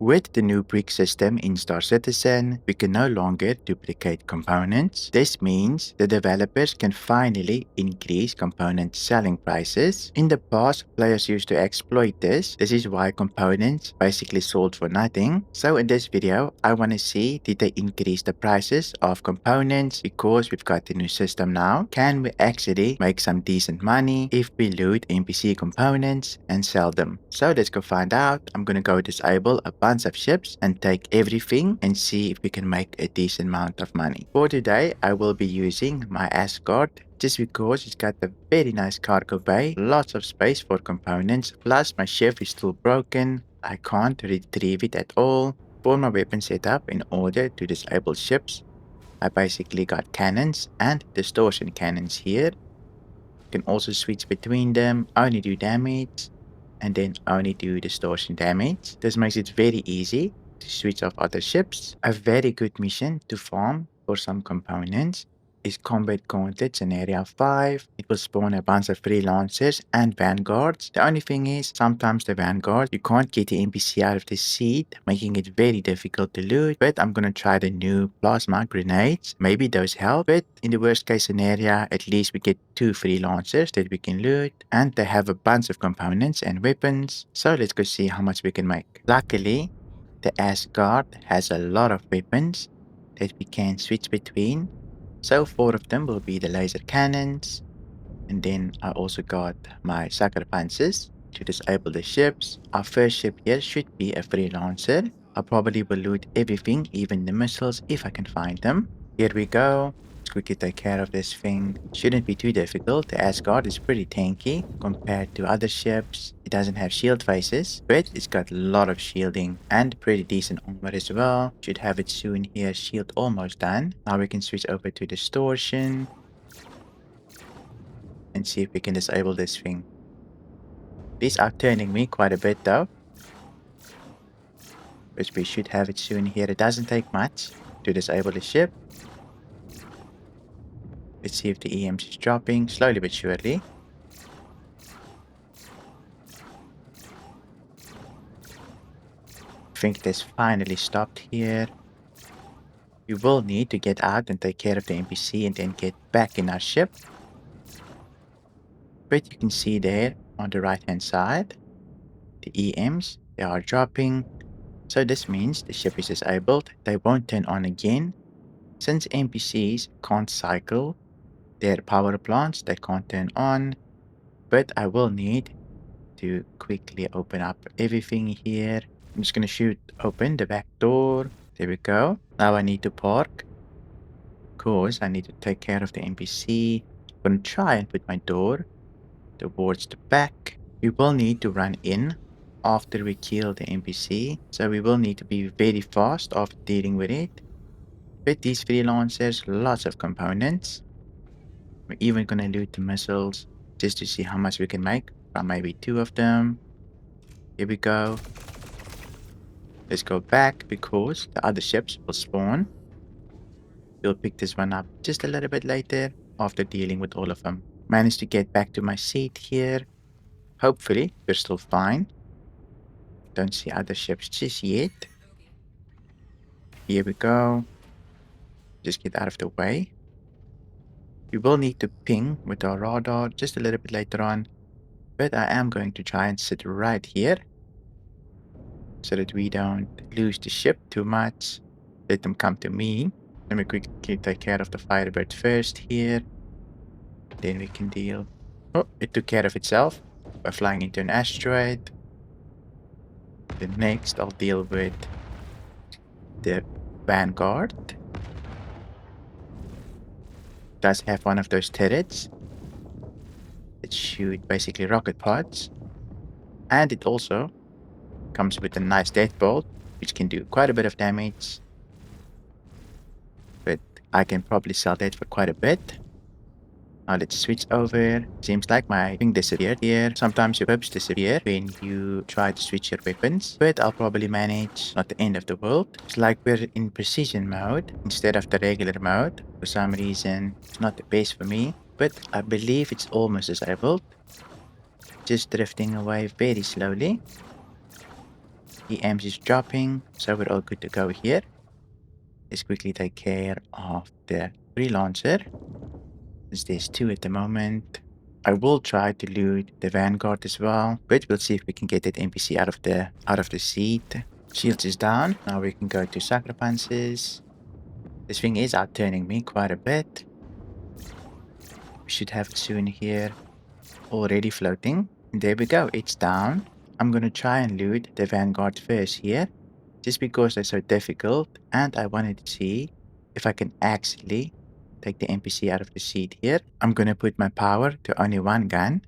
With the new brick system in Star Citizen, we can no longer duplicate components. This means the developers can finally increase component selling prices. In the past, players used to exploit this. This is why components basically sold for nothing. So in this video, I want to see, did they increase the prices of components because we've got the new system now? Can we actually make some decent money if we loot NPC components and sell them? So let's go find out. I'm gonna go disable a bunch of ships and take everything and see if we can make a decent amount of money. For today, I will be using my Asgard just because it's got a very nice cargo bay, lots of space for components, plus my ship is still broken. I can't retrieve it at all. For my weapon setup, in order to disable ships, I basically got cannons and distortion cannons here. You can also switch between them, only do damage, and then only do distortion damage. This makes it very easy to switch off other ships. A very good mission to farm for some components is Combat Gauntlets in Area 5. It will spawn a bunch of freelancers and vanguards. The only thing is, sometimes the vanguards, you can't get the NPC out of the seat, making it very difficult to loot. But I'm gonna try the new plasma grenades. Maybe those help. But in the worst case scenario, at least we get 2 freelancers that we can loot. And they have a bunch of components and weapons. So let's go see how much we can make. Luckily, the Asgard has a lot of weapons that we can switch between. So 4 of them will be the laser cannons. And then I also got my sucker punches to disable the ships. Our first ship here should be a freelancer. I probably will loot everything, even the missiles, if I can find them. Here we go. Let's quickly take care of this thing. Shouldn't be too difficult. The Asgard is pretty tanky compared to other ships. It doesn't have shield faces, but it's got a lot of shielding and pretty decent armor as well. Should have it soon here. Shield almost done. Now we can switch over to distortion and see if we can disable this thing. These are turning me quite a bit though, which we should have it soon here. It doesn't take much to disable the ship. Let's see if the EMs is dropping slowly but surely. I think it has finally stopped here. We will need to get out and take care of the NPC and then get back in our ship. But you can see there on the right hand side, the EMs, they are dropping. So this means the ship is disabled. They won't turn on again. Since NPCs can't cycle their power plants, they can't turn on. But I will need to quickly open up everything here. I'm just gonna shoot open the back door. There we go. Now I need to park, because I need to take care of the NPC. I'm gonna try and put my door towards the back. We will need to run in after we kill the NPC, so we will need to be very fast after dealing with it. With these freelancers, lots of components. We're even gonna loot the missiles just to see how much we can make from maybe 2 of them. Here we go. Let's go back because the other ships will spawn. We'll pick this one up just a little bit later after dealing with all of them. Managed to get back to my seat here. Hopefully, we're still fine. Don't see other ships just yet. Here we go. Just get out of the way. We will need to ping with our radar just a little bit later on. But I am going to try and sit right here, so that we don't lose the ship too much. Let them come to me. Let me quickly take care of the Firebird first here. Then we can deal. Oh, it took care of itself by flying into an asteroid. Then next I'll deal with the Vanguard. Does have one of those turrets that shoot basically rocket pods. And it also comes with a nice deathbolt, which can do quite a bit of damage. But I can probably sell that for quite a bit. Now let's switch over. Seems like my thing disappeared here. Sometimes your whips disappear when you try to switch your weapons. But I'll probably manage. Not the end of the world. It's like we're in precision mode instead of the regular mode. For some reason, it's not the best for me. But I believe it's almost disabled. Just drifting away very slowly. The EMS is dropping, so we're all good to go here. Let's quickly take care of the freelancer, since there's 2 at the moment. I will try to loot the Vanguard as well, but we'll see if we can get that NPC out of the seat. Shields is down. Now we can go to sacrifices. This thing is outturning me quite a bit. We should have it soon here. Already floating. And there we go, it's down. I'm gonna try and loot the Vanguard first here, just because they're so difficult, and I wanted to see if I can actually take the NPC out of the seat here. I'm gonna put my power to only 1 gun,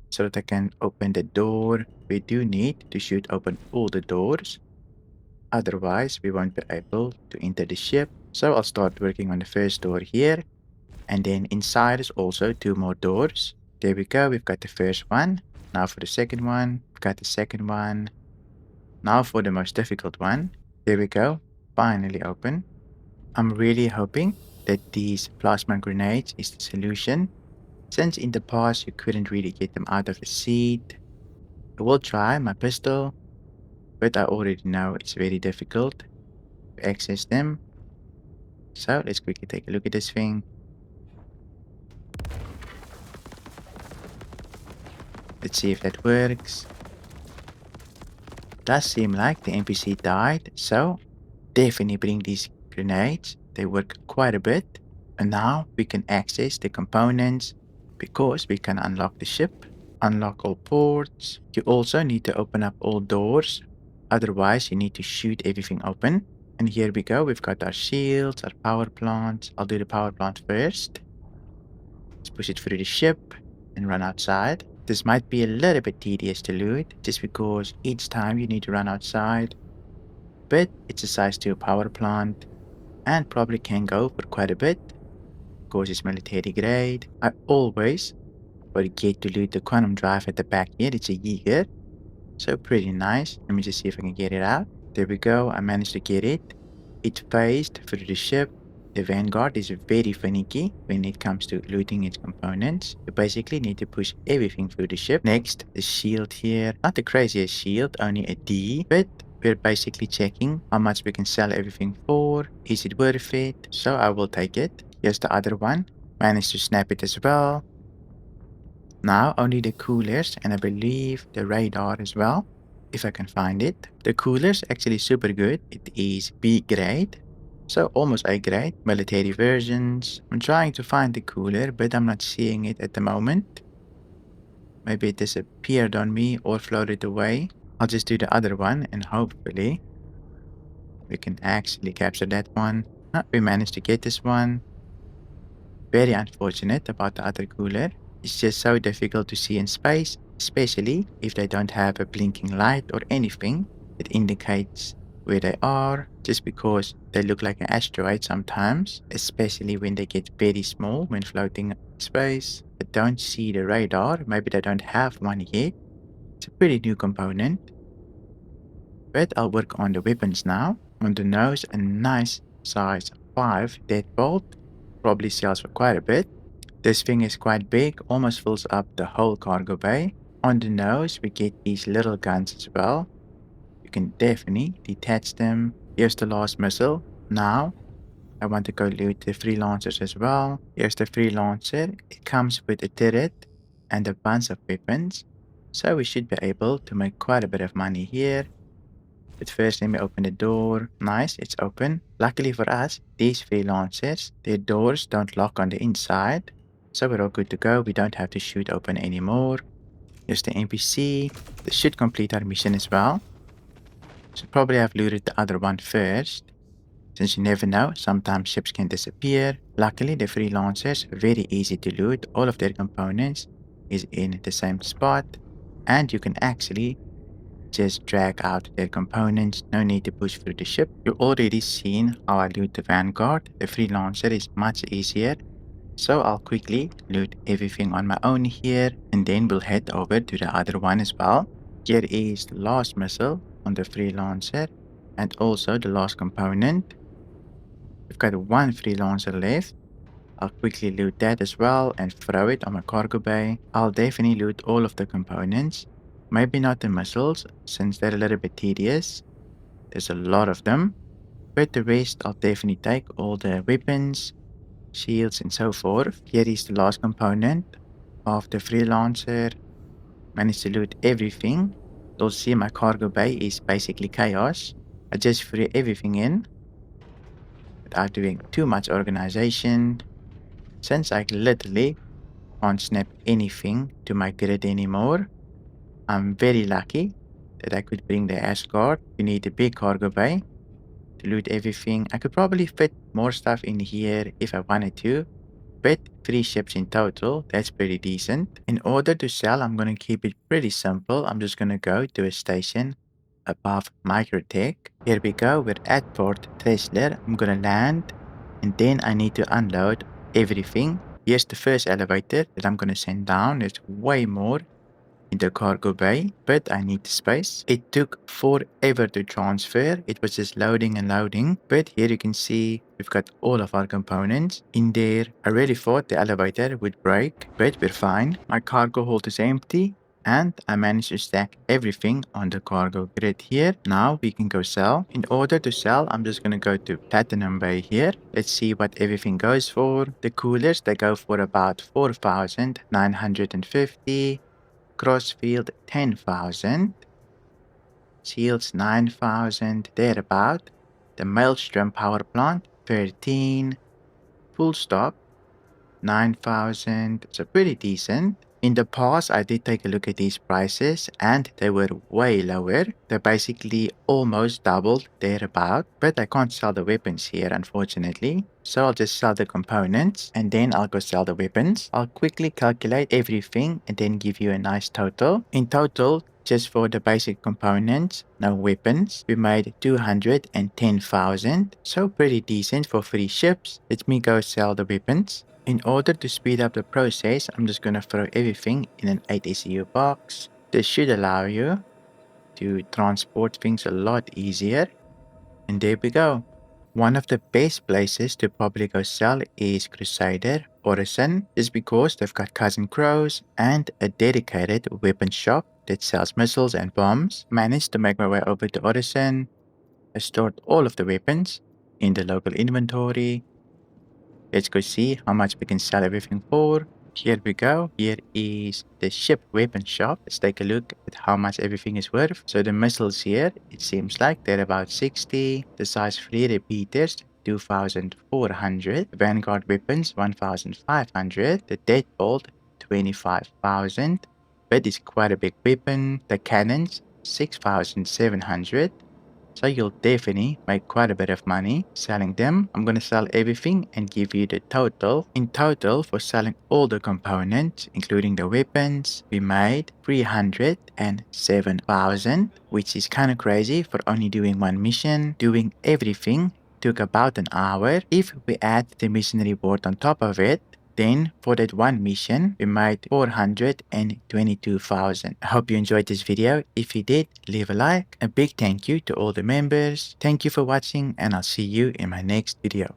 so that I can open the door. We do need to shoot open all the doors, otherwise we won't be able to enter the ship. So I'll start working on the first door here, and then inside is also 2 more doors. There we go, we've got the first one. Now for the second one, we've got the second one. Now for the most difficult one. There we go, finally open. I'm really hoping that these plasma grenades is the solution, since in the past you couldn't really get them out of the seat. I will try my pistol, but I already know it's very difficult to access them. So let's quickly take a look at this thing. Let's see if that works. Does seem like the NPC died, so definitely bring these grenades. They work quite a bit. And now we can access the components because we can unlock the ship, unlock all ports. You also need to open up all doors, otherwise you need to shoot everything open. And here we go, we've got our shields, our power plants. I'll do the power plant first. Let's push it through the ship and run outside. This might be a little bit tedious to loot, just because each time you need to run outside. But it's a size 2 power plant, and probably can go for quite a bit, because it's military grade. I always forget to loot the quantum drive at the back here. It's a Jaeger, so pretty nice. Let me just see if I can get it out. There we go, I managed to get it. It phased through the ship. The Vanguard is very finicky when it comes to looting its components. You basically need to push everything through the ship. Next, the shield here. Not the craziest shield, only a D, but we're basically checking how much we can sell everything for. Is it worth it? So I will take it. Here's the other one. Managed to snap it as well. Now only the coolers, and I believe the radar as well, if I can find it. The cooler's actually super good. It is B grade, so almost A grade. Military versions. I'm trying to find the cooler, but I'm not seeing it at the moment. Maybe it disappeared on me or floated away. I'll just do the other one, and hopefully we can actually capture that one. We managed to get this one. Very unfortunate about the other cooler. It's just so difficult to see in space, especially if they don't have a blinking light or anything that indicates where they are, just because they look like an asteroid sometimes, especially when they get very small when floating in space. I don't see the radar. Maybe they don't have one yet. It's a pretty new component. But I'll work on the weapons now. On the nose, a nice size 5 deadbolt. Probably sells for quite a bit. This thing is quite big, almost fills up the whole cargo bay. On the nose, we get these little guns as well. You can definitely detach them. Here's the last missile. Now, I want to go loot the freelancers as well. Here's the freelancer. It comes with a turret and a bunch of weapons. So we should be able to make quite a bit of money here. But first, let me open the door. Nice, it's open. Luckily for us, these freelancers, their doors don't lock on the inside. So we're all good to go. We don't have to shoot open anymore. Here's the NPC. This should complete our mission as well. Should probably have looted the other one first, since you never know, sometimes ships can disappear. Luckily, the freelancers are very easy to loot. All of their components is in the same spot, and you can actually just drag out their components. No need to push through the ship. You've already seen how I loot the Vanguard. The freelancer is much easier. So I'll quickly loot everything on my own here, and then we'll head over to the other one as well. Here is the last missile on the freelancer, and also the last component. We've got one freelancer left. I'll quickly loot that as well and throw it on my cargo bay. I'll definitely loot all of the components. Maybe not the missiles, since they're a little bit tedious. There's a lot of them. But the rest I'll definitely take, all the weapons, shields, and so forth. Here is the last component of the freelancer. Managed to loot everything. You'll see my cargo bay is basically chaos. I just threw everything in without doing too much organization, since I literally can't snap anything to my grid anymore. I'm very lucky that I could bring the Asgard. You need a big cargo bay to loot everything. I could probably fit more stuff in here if I wanted to, but 3 ships in total, that's pretty decent. In order to sell, I'm going to keep it pretty simple. I'm just going to go to a station above Microtech. Here we go, we're at Port Tresler. I'm going to land, and then I need to unload everything. Here's the first elevator that I'm going to send down. There's way more in the cargo bay, but I need the space. It took forever to transfer. It was just loading and loading, but here you can see we've got all of our components in there. I really thought the elevator would break, but we're fine. My cargo hold is empty, and I managed to stack everything on the cargo grid here. Now we can go sell. In order to sell, I'm just going to go to Platinum Bay here. Let's see what everything goes for. The coolers, they go for about 4,950. Crossfield 10,000, Shields 9,000, thereabout. The Maelstrom power plant 13, Full stop 9,000, so pretty decent. In the past, I did take a look at these prices and they were way lower. They basically almost doubled thereabout, but I can't sell the weapons here, unfortunately. So I'll just sell the components and then I'll go sell the weapons. I'll quickly calculate everything and then give you a nice total. In total, just for the basic components, no weapons, we made 210,000. So pretty decent for 3 ships. Let me go sell the weapons. In order to speed up the process, I'm just going to throw everything in an 8 SEU box. This should allow you to transport things a lot easier. And there we go. One of the best places to probably go sell is Crusader Orison, just because they've got Cousin Crows and a dedicated weapon shop that sells missiles and bombs. Managed to make my way over to Orison. I stored all of the weapons in the local inventory. Let's go see how much we can sell everything for. Here we go. Here is the ship weapon shop. Let's take a look at how much everything is worth. So the missiles here, it seems like they're about 60. The size 3 repeaters, 2,400. Vanguard weapons, 1,500. The deadbolt, 25,000. But it's quite a big weapon. The cannons, 6,700. So you'll definitely make quite a bit of money selling them. I'm going to sell everything and give you the total. In total, for selling all the components, including the weapons, we made 307,000, which is kind of crazy for only doing one mission. Doing everything took about an hour. If we add the mission reward on top of it, then for that one mission, we made 422,000. I hope you enjoyed this video. If you did, leave a like. A big thank you to all the members. Thank you for watching and I'll see you in my next video.